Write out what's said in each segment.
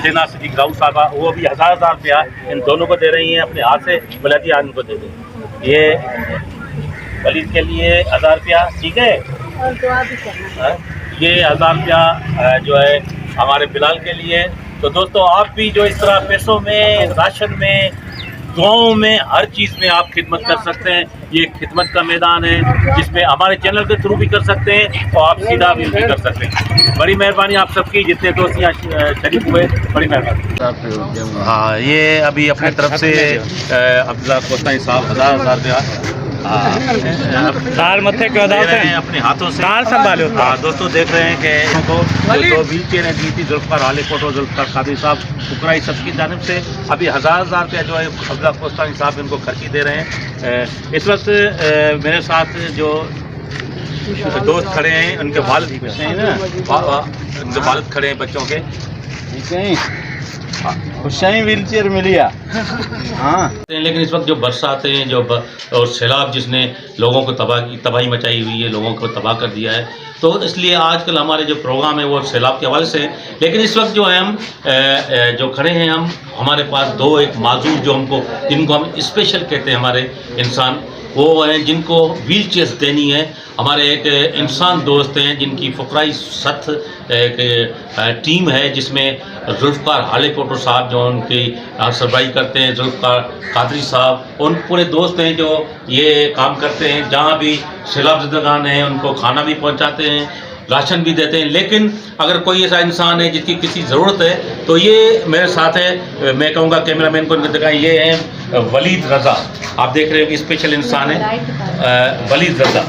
शहनाज सिद्दीकी राउत साहबा, वो भी 1000 रुपया इन दोनों को दे रही हैं अपने हाथ से। वलीद आज उनको दे दें, ये वलीद के लिए 1000 रुपया, ठीक है। और दुआ भी करना। ये 1000 रुपया जो है हमारे बिलाल के लिए। तो दोस्तों आप भी जो इस तरह पैसों में, राशन में, दुआओं में, हर चीज़ में आप खिदमत कर सकते हैं। ये खिदमत का मैदान है जिसमें हमारे चैनल के थ्रू भी कर सकते हैं और आप सीधा भी कर सकते हैं। बड़ी मेहरबानी आप सबकी, जितने दोस्त यहाँ शरीक हुए, बड़ी मेहरबानी। हाँ, ये अभी अपनी तरफ से अब्दुल्ला कोस्तानी साहब 1000 रुपया मत्थे क्यों दे रहे हैं अपने हाथों से। संभाले। हाँ दोस्तों देख रहे हैं कि इनको जो व्हील चेयर दी थी जुल्फ़िकार हालीकोट और जुल्फ़िकार कादरी साहब फुकराई सब की जानिब से अभी 1000 रुपया जो है अब्दुल्ला कोस्तानी साहब इनको खर्ची दे रहे हैं। इस वक्त मेरे साथ जो दोस्त खड़े हैं उनके वालिद हैं ना, उनके वालिद खड़े हैं बच्चों के। हुसैन व्हील चेयर मिली है। हाँ, लेकिन इस वक्त जो बरसातें जो और सैलाब जिसने लोगों को तबाही मचाई हुई है, लोगों को तबाह कर दिया है, तो इसलिए आजकल हमारे जो प्रोग्राम है वो सैलाब के हवाले से है। लेकिन इस वक्त जो है हम जो खड़े हैं हमारे पास दो एक माजूर जो जिनको हम स्पेशल कहते हैं हमारे इंसान, वो हैं जिनको व्हील चेयर्स देनी है। हमारे एक इंसान दोस्त हैं जिनकी फुकराई सथ एक टीम है जिसमें जुल्फ़िकार हालीकोट साहब जो उनकी सरबराही करते हैं, जुल्फ़िकार कादरी साहब, उन पूरे दोस्त हैं जो ये काम करते हैं। जहाँ भी सैलाब ज़दगान हैं उनको खाना भी पहुँचाते हैं, राशन भी देते हैं। लेकिन अगर कोई ऐसा इंसान है जिसकी किसी ज़रूरत है तो ये मेरे साथ है, मैं कहूँगा कैमरामैन को दिखाएं, ये हैं वलीद रज़ा, आप देख रहे हो कि स्पेशल इंसान है वलीद रज़ा,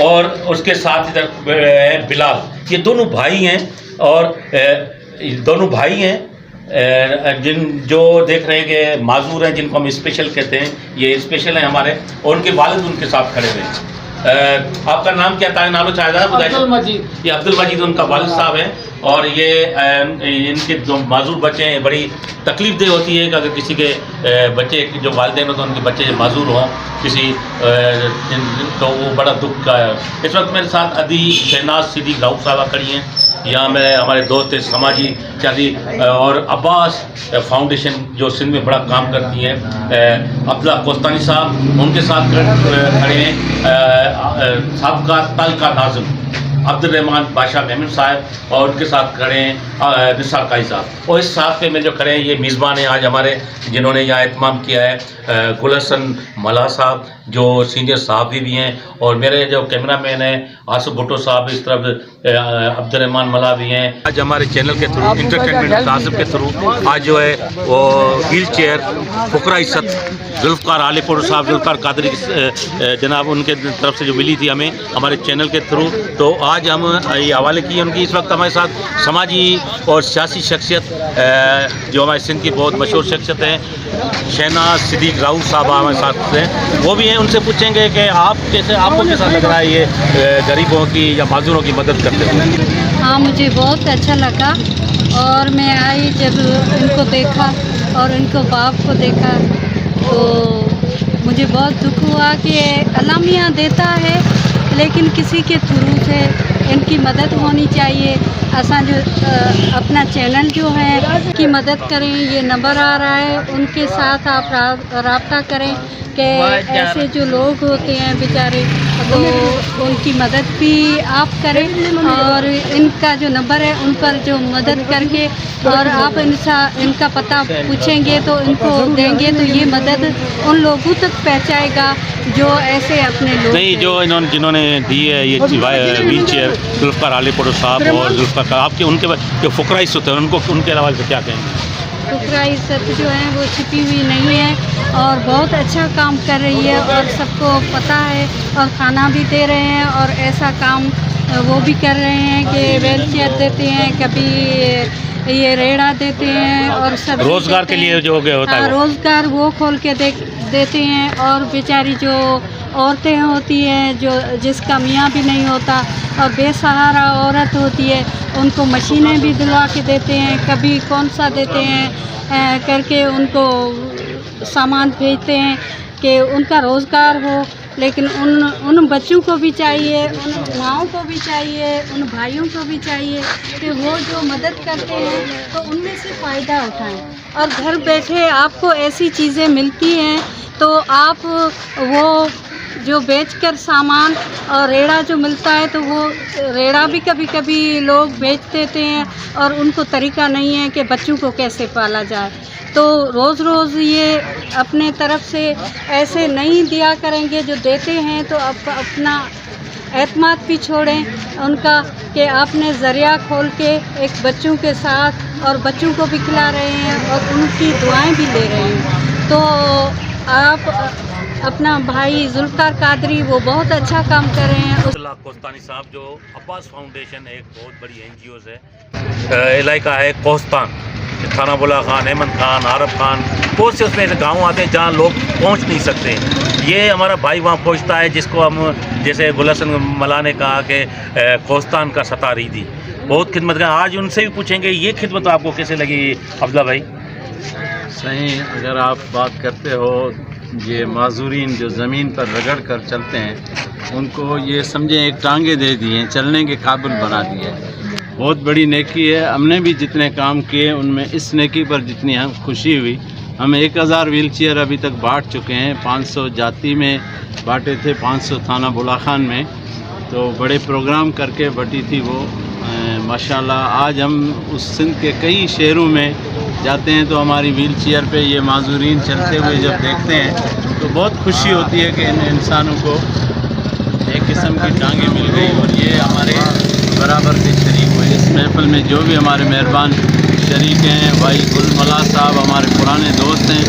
और उसके साथ इधर है बिलाल। ये दोनों भाई हैं और दोनों भाई हैं जो देख रहे हैं कि माजूर हैं जिनको हम स्पेशल कहते हैं, ये स्पेशल हैं हमारे, और उनके वालिद उनके साथ खड़े हुए हैं। आपका नाम क्या था? नालो चाहेगा? अब्दुल मजीद। ये अब्दुल मजीद उनका वालिद साहब है, और ये इनके जो माजूर बच्चे हैं, बड़ी तकलीफ दे होती है कि अगर किसी के बच्चे जो वालिदैन हो तो उनके बच्चे माजूर हों किसी तो वो बड़ा दुख का है। इस वक्त मेरे साथ अदी शहनाज सिद्दीकी राउत साहबा खड़ी हैं, यहाँ मेरे हमारे दोस्त समाजी चारी और अब्बास फाउंडेशन जो सिंध में बड़ा काम करती है, अब्दुल्ला कोस्तानी साहब उनके साथ खड़े हैं, साबका तालका नाज़िम अब्दुल रहमान बादशाह मेमन साहब, और उनके साथ खड़े हैं निसार काई साहब। और इस साथ पे में जो खड़े हैं ये मेज़बान हैं आज हमारे, जिन्होंने यहाँ एहतमाम किया है गुलहसन मला साहब जो सीनियर साहबी भी हैं, और मेरे जो कैमरामैन हैं आसिफ भुट्टो साहब, इस तरफ अब्दुल रहमान मला भी हैं। आज हमारे चैनल के थ्रू, इंटरटेनमेंट आसिफ के थ्रू आज जो है वो व्हील चेयर फुकरा इज़्ज़त जुल्फ़िकार हालीकोट साहब, जुल्फ़िकार कादरी जनाब उनके तरफ से जो मिली थी हमें हमारे चैनल के थ्रू, तो आज हम ये हवाले किए उनकी। इस वक्त हमारे साथ समाजी और सियासी शख्सियत जो हमारे सिंध की बहुत मशहूर शख्सियत हैं, शहनाज सिद्दीकी राउत साहब हमारे साथ हैं, वो भी हैं। उनसे पूछेंगे कि आप कैसे, आपको कैसा लग रहा है ये गरीबों की या माजूरों की मदद करते हुए? हाँ, मुझे बहुत अच्छा लगा, और मैं आई जब उनको देखा और उनको बाप को देखा तो मुझे बहुत दुख हुआ कि अल्लाह मियाँ देता है, लेकिन किसी के थ्रू से इनकी मदद होनी चाहिए। असा जो अपना चैनल जो है की मदद करें, ये नंबर आ रहा है, उनके साथ आप राब्ता करें कि ऐसे जो लोग होते हैं बेचारे, तो उनकी मदद भी आप करें, और इनका जो नंबर है उन पर जो मदद करके और आप इनका पता पूछेंगे तो इनको देंगे, तो ये मदद उन लोगों तक पहुँचाएगा जो ऐसे अपने लोग नहीं, जो जिन्होंने दी है ये व्हील चेयर जुल्फ़िकार हालीकोट साहब और जुल्फ़िकार आपके उनके जो फुकरा इज़्ज़त है उनको, उनके हवाले से क्या कहेंगे? फुकरा इज़्ज़त जो है वो छिपी हुई नहीं है और बहुत अच्छा काम कर रही है, और सबको पता है, और खाना भी दे रहे हैं, और ऐसा काम वो भी कर रहे हैं कि व्हील चेयर देते हैं, कभी ये रेड़ा देते हैं, और सब रोज़गार के लिए जो होता है रोज़गार वो खोल के देते हैं। और बेचारी जो औरतें होती हैं जो जिसका मियाँ भी नहीं होता और बेसहारा औरत होती है, उनको मशीनें भी दिलवा के देते हैं, कभी कौन सा देते हैं करके उनको सामान भेजते हैं कि उनका रोज़गार हो, لیکن ان بچوں کو بھی چاہیے, ان ماؤں کو بھی چاہیے, ان بھائیوں کو بھی چاہیے کہ وہ جو مدد کرتے ہیں تو ان میں سے فائدہ اٹھائیں. اور گھر بیٹھے آپ کو ایسی چیزیں ملتی ہیں تو آپ وہ جو بیچ کر سامان اور ریڑھا جو ملتا ہے تو وہ ریڑھا بھی کبھی کبھی لوگ بیچ دیتے ہیں اور ان کو طریقہ نہیں ہے کہ بچوں کو کیسے پالا جائے. تو روز روز یہ اپنے طرف سے ایسے نہیں دیا کریں گے. جو دیتے ہیں تو آپ اپنا اعتماد بھی چھوڑیں ان کا کہ آپ نے ذریعہ کھول کے ایک بچوں کے ساتھ اور بچوں کو بھی کھلا رہے ہیں اور ان کی دعائیں بھی لے رہے ہیں. تو آپ اپنا بھائی ذوالفقار قادری وہ بہت اچھا کام کر رہے ہیں. اللہ کوستانی صاحب جو عباس فاؤنڈیشن ایک بہت بڑی NGOز ہے, علاقہ ہے کوستان, تھانہ بلا خان, احمد خان, عارف خان, بہت سے اس میں گاؤں آتے ہیں جہاں لوگ پہنچ نہیں سکتے. یہ ہمارا بھائی وہاں پہنچتا ہے جس کو ہم جیسے گلحسن ملا نے کہا کہ کوستان کا ستاری دی, بہت خدمت کر. آج ان سے بھی پوچھیں گے یہ خدمت آپ کو کیسے لگی عبداللہ بھائی؟ صحیح, اگر آپ بات کرتے ہو یہ معذورین جو زمین پر رگڑ کر چلتے ہیں ان کو یہ سمجھیں ایک ٹانگیں دے دی ہیں, چلنے کے قابل بنا دیے, بہت بڑی نیکی ہے. ہم نے بھی جتنے کام کیے ان میں اس نیکی پر جتنی ہم خوشی ہوئی. ہم 1000 ویل چیئر ابھی تک بانٹ چکے ہیں. 500 جاتی میں بانٹے تھے, 500 تھانہ بلا خان میں, تو بڑے پروگرام کر کے بٹی تھی وہ ماشاءاللہ. آج ہم اس سندھ کے کئی شہروں میں جاتے ہیں تو ہماری ویل چیئر پہ یہ معذورین چلتے ہوئے جب دیکھتے ہیں تو بہت خوشی ہوتی ہے کہ ان انسانوں کو ایک قسم کی ٹانگیں مل گئی اور یہ ہمارے برابر کے شریک ہوئے. اس محفل میں جو بھی ہمارے مہربان شریک ہیں, بھائی گل ملا صاحب ہمارے پرانے دوست ہیں,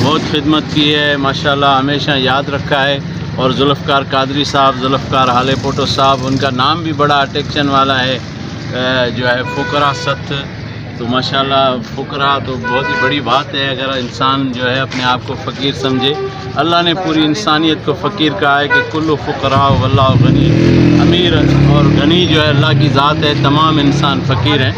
بہت خدمت کی ہے ماشاءاللہ, ہمیشہ یاد رکھا ہے. اور ذوالفقار قادری صاحب, ذوالفقار حالے پوٹو صاحب, ان کا نام بھی بڑا اٹیکشن والا ہے جو ہے فقراء ست. تو ماشاءاللہ فقراء تو بہت ہی بڑی بات ہے اگر انسان جو ہے اپنے آپ کو فقیر سمجھے. اللہ نے پوری انسانیت کو فقیر کہا ہے کہ کل فقراء واللہ غنی. امیر اور غنی جو ہے اللہ کی ذات ہے, تمام انسان فقیر ہیں.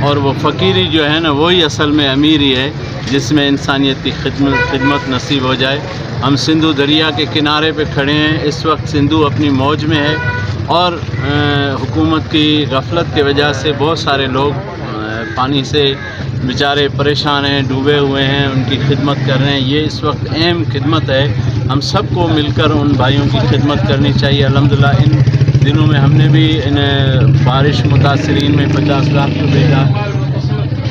اور وہ فقیری جو ہے نا وہی اصل میں امیری ہے جس میں انسانیت کی خدمت نصیب ہو جائے. ہم سندھو دریا کے کنارے پہ کھڑے ہیں, اس وقت سندھو اپنی موج میں ہے اور حکومت کی غفلت کی وجہ سے بہت سارے لوگ پانی سے بیچارے پریشان ہیں, ڈوبے ہوئے ہیں, ان کی خدمت کر رہے ہیں. یہ اس وقت اہم خدمت ہے, ہم سب کو مل کر ان بھائیوں کی خدمت کرنی چاہیے. الحمدللہ ان دنوں میں ہم نے بھی ان بارش متاثرین میں 50 لاکھ روپے کا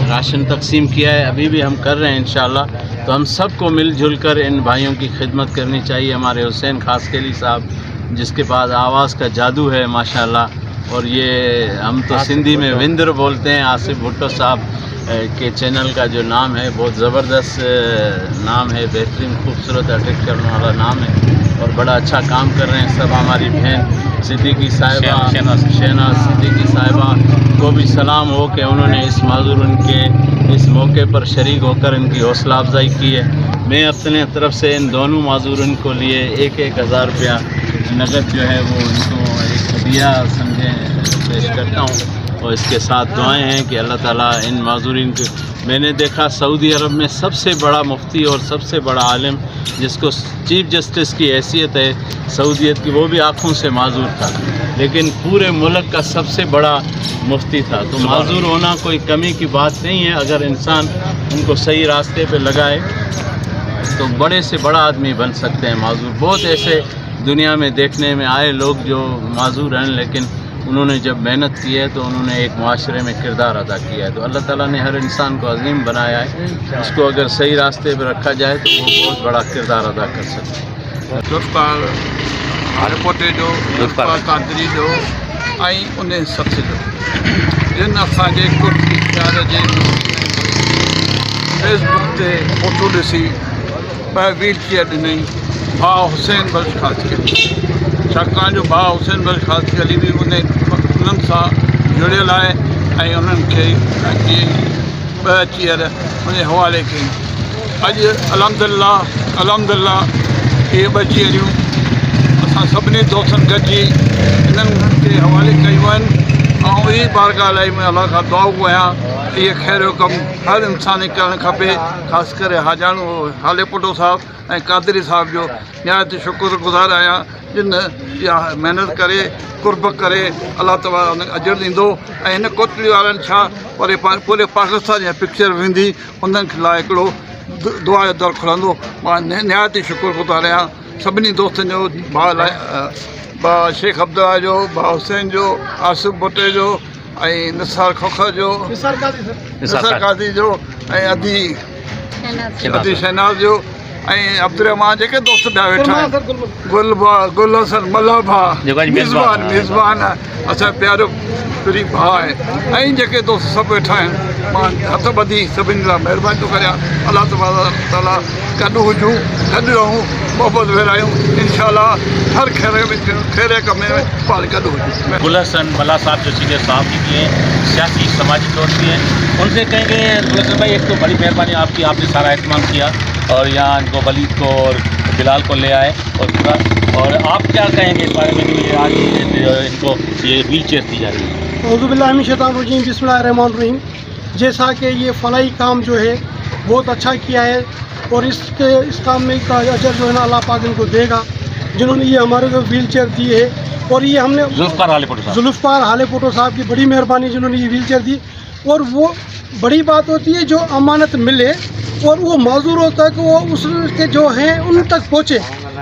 راشن تقسیم کیا ہے, ابھی بھی ہم کر رہے ہیں انشاءاللہ. تو ہم سب کو مل جل کر ان بھائیوں کی خدمت کرنی چاہیے. ہمارے حسین خاسکیلی صاحب جس کے پاس آواز کا جادو ہے ماشاءاللہ, اور یہ ہم تو سندھی میں وندر بولتے ہیں. آصف بھٹو صاحب کے چینل کا جو نام ہے بہت زبردست نام ہے, بہترین خوبصورت اٹیک کرنے والا نام ہے اور بڑا اچھا کام کر رہے ہیں سب. ہماری بہن صدیقی صاحبہ شہناز صدیقی صاحبہ کو بھی سلام ہو کہ انہوں نے اس معذورن کے اس موقع پر شریک ہو کر ان کی حوصلہ افزائی کی ہے. میں اپنے طرف سے ان دونوں معذورن کو لیے 1000 روپیہ نقد جو ہے وہ ان کو ایک ہدیہ سمجھیں پیش کرتا ہوں, اور اس کے ساتھ دعائیں ہیں کہ اللہ تعالیٰ ان معذورین کو. میں نے دیکھا سعودی عرب میں سب سے بڑا مفتی اور سب سے بڑا عالم جس کو چیف جسٹس کی حیثیت ہے سعودیت کی, وہ بھی آنکھوں سے معذور تھا, لیکن پورے ملک کا سب سے بڑا مفتی تھا. تو معذور ہونا کوئی کمی کی بات نہیں ہے, اگر انسان ان کو صحیح راستے پہ لگائے تو بڑے سے بڑا آدمی بن سکتے ہیں معذور. بہت ایسے دنیا میں دیکھنے میں آئے لوگ جو معذور ہیں, لیکن انہوں نے جب محنت کی ہے تو انہوں نے ایک معاشرے میں کردار ادا کیا ہے. تو اللہ تعالیٰ نے ہر انسان کو عظیم بنایا ہے, اس کو اگر صحیح راستے پہ رکھا جائے تو وہ بہت بڑا کردار ادا کر سکتے ہیں. ذوالفقار حالے پوٹے جو, ذوالفقار قادری جو ऐं उन शख़्स जो जिन असांजे कुझु प्यार जे फेसबुक ते फोटो ॾिसी ॿ व्हील चेयर ॾिनई भाउ हुसैन बख्श ख़ासकली. छाकाणि जो भाउ हुसैन बख्श ख़ासकली बि उन्हनि सां जुड़ियल आहे ऐं उन्हनि खे इहे 2 चेयर उन हवाले कई. अॼु अलहमदिल्ला इहे 2 चेयरियूं असां सभिनी दोस्तनि गॾिजी इन्हनि खे हवाले कयूं आहिनि. ऐं इहा बारगाह लाइ में अलाह खां दुआऊं कयां इहे ख़ैर जो कमु हर इंसान करणु खपे, ख़ासि करे हाजाणो हाले पोटो साहिबु ऐं कादरी साहिब जो निहायत शुक्रगुज़ार आहियां जिन इहा महिनत करे कुर्ब करे अलाह ताला उन अजर ॾींदो। ऐं हिन कोटड़ी वारनि छा पूरे पाकिस्तान जा पिक्चर वेंदी उन्हनि लाइ हिकिड़ो दुआ जो दर खुलंदो। मां निहायत शुक्रगुज़ार आहियां सभिनी दोस्तनि जो, भाउ शेख अब्दुल्ला जो, भाउ हुसैन जो, आसिफ भुट्टे जो ऐं निसार खोखर जो, निसार काज़ी जो ऐं अदी शहनाज़ जो ऐं अब्दुर्रहमान जेके दोस्त ॿिया वेठा आहिनि, गुल हसन मल्हा भाउ मेज़बान असां प्यारो प्री भाउ आहे ऐं जेके दोस्त सभु वेठा आहिनि। मां हथ ॿधी सभिनी लाइ महिरबानी थो करियां। अलाह ताला गॾु हुजूं, गॾु रहूं, मोहबत विरायूं, इनशाला हर खैर कम में पाल गॾु हुजूं। गुल हसन मल्हा साहब जो सीनियर साहब भी हैं, सियासी समाजी तौर पर हैं, उनसे कहेंगे गुल हसन भाई एक तो बड़ी मेहरबानी आपकी, आपने सारा एहतमाम किया और यहाँ इनको वलीद को और बिलाल को ले आए और पूरा, और आप क्या कहेंगे इस बारे में कि आज इनको ये व्हील चेयर दी जा रही है? औज़ुबिल्लाहि मिनश शैतानिर रजीम, बिस्मिल्लाहिर्रहमानिर रहीम। जैसा कि ये फलाही काम जो है बहुत अच्छा किया है और इस काम में का अजर जो है ना अल्लाह पाक इनको देगा, जिन्होंने ये हमारे को व्हील चेयर दी है। और ये हमने जुल्फ़ार हाले पोटो साहब की बड़ी मेहरबानी जिन्होंने ये व्हील चेयर दी। और वो बड़ी बात होती है जो अमानत मिले और वो मज़दूरों तक वो उसके जो हैं उन तक पहुँचे।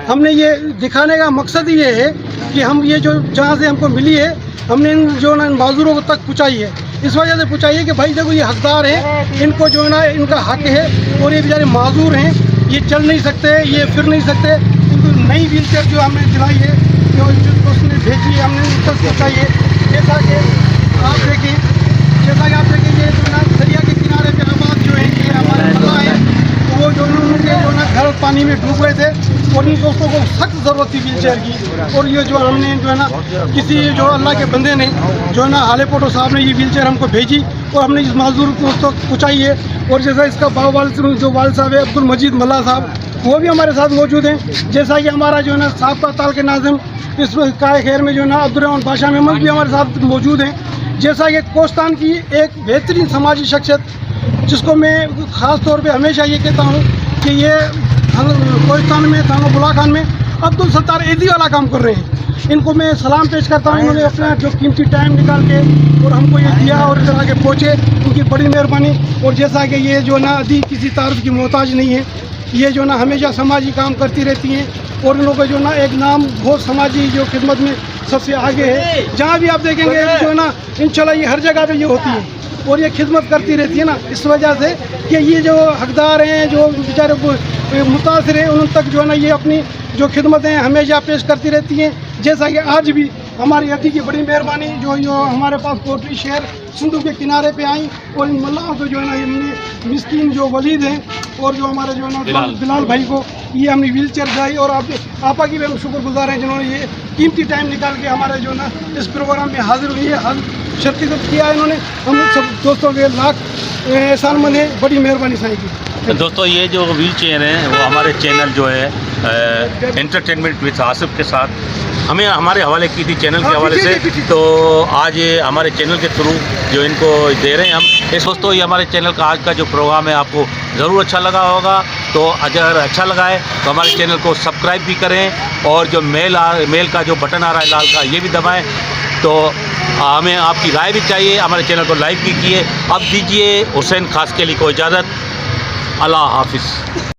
हमने ये दिखाने का मकसद ये है कि हम ये जो जहाँ से हमको मिली है हमने इन जो ना इन मज़दूरों को तक पहुँचाई है। इस वजह से पहुँचाई है कि भाई देखो ये हकदार हैं, इनको जो है ना इनका हक है और ये बेचारे माजूर हैं, ये चल नहीं सकते, ये फिर नहीं सकते। इनको नई व्हील चेयर जो हमने दिलाई है, जो उसने भेजी है, हमने उन तक पहुँचाई है। जैसा कि आप देखिए ये जो ना दरिया के किनारे पे आबाद जो है ये हमारे मल्ला है, तो वो जो उनके जो ना घर पानी में डूब गए थे और इन दोस्तों को सख्त ज़रूरत थी व्हील चेयर की। और ये जो हमने जो है ना किसी जो अल्लाह के बंदे ने जो है ना हाले पोटो साहब ने ये व्हील चेयर हमको भेजी और हमने इस मज़दूर को तो पहुँचाई है। और जैसा इसका जो वाल साहब है अब्दुल मजीद मल्हा साहब, वो भी हमारे साथ मौजूद हैं। जैसा कि हमारा जो है ना साबका ताल के नाज़िम इस काय खैर में जो है ना अब्दुर्रहमान बादशाह मेमन भी हमारे साथ मौजूद हैं। जैसा कि कोस्तान की एक बेहतरीन समाजी शख्सियत जिसको मैं ख़ास तौर पे हमेशा ये कहता हूँ कि ये कोस्तान में थाना बुला खान में अब्दुल सत्तार ऐदी वाला काम कर रहे हैं। इनको मैं सलाम पेश करता हूँ, इन्होंने अपना जो कीमती टाइम निकाल के और हमको ये दिया और इधर आके पहुँचे, उनकी बड़ी मेहरबानी। और जैसा कि ये जो ना अदी किसी तारीफ की मोहताज नहीं है, ये जो ना हमेशा समाजी काम करती रहती हैं और इन लोगों का जो ना एक नाम बहुत समाजी जो खिदमत में सबसे आगे है। जहाँ भी आप देखेंगे जो ना इंशाल्लाह ये हर जगह पे ये होती है और ये खिदमत करती रहती है ना, इस वजह से कि ये जो हकदार हैं जो बेचारे मुतासिर हैं उन तक जो है ना ये अपनी जो खिदमतें हमेशा पेश करती रहती हैं। जैसा कि आज भी हमारी अदी की बड़ी मेहरबानी जो हमारे पास कोटरी शहर सिंधु के किनारे पे आई और इन मल्लाहों को जो है ना हमने मिस्कीन जो वलीद हैं और जो हमारे जो है ना बिलाल भाई को ये हमने व्हील चेयर दिलाई। और आपा की भी हम शुक्रगुजार हैं जिन्होंने ये कीमती टाइम निकाल के हमारे जो ना इस प्रोग्राम में हाजिर हुई है, शिरकत किया है इन्होंने। हम सब दोस्तों के लाख एहसानमंद हैं, बड़ी मेहरबानी साईं की। तो दोस्तों ये जो व्हील चेयर हैं वो हमारे चैनल जो है एंटरटेनमेंट विद आसिफ के साथ हमें हमारे हवाले की थी चैनल के हवाले से, तो आज ये हमारे चैनल के थ्रू जो इनको दे रहे हैं हम। इस दोस्तों ये हमारे चैनल का आज का जो प्रोग्राम है आपको ज़रूर अच्छा लगा होगा, तो अगर अच्छा लगा है तो हमारे चैनल को सब्सक्राइब भी करें और जो मेल का जो बटन आ रहा है लाल का ये भी दबाएँ। तो हमें आपकी राय भी चाहिए, हमारे चैनल को लाइक भी किए। अब दीजिए हुसैन खास के लिए को इजाज़त। अल्लाह हाफिज़।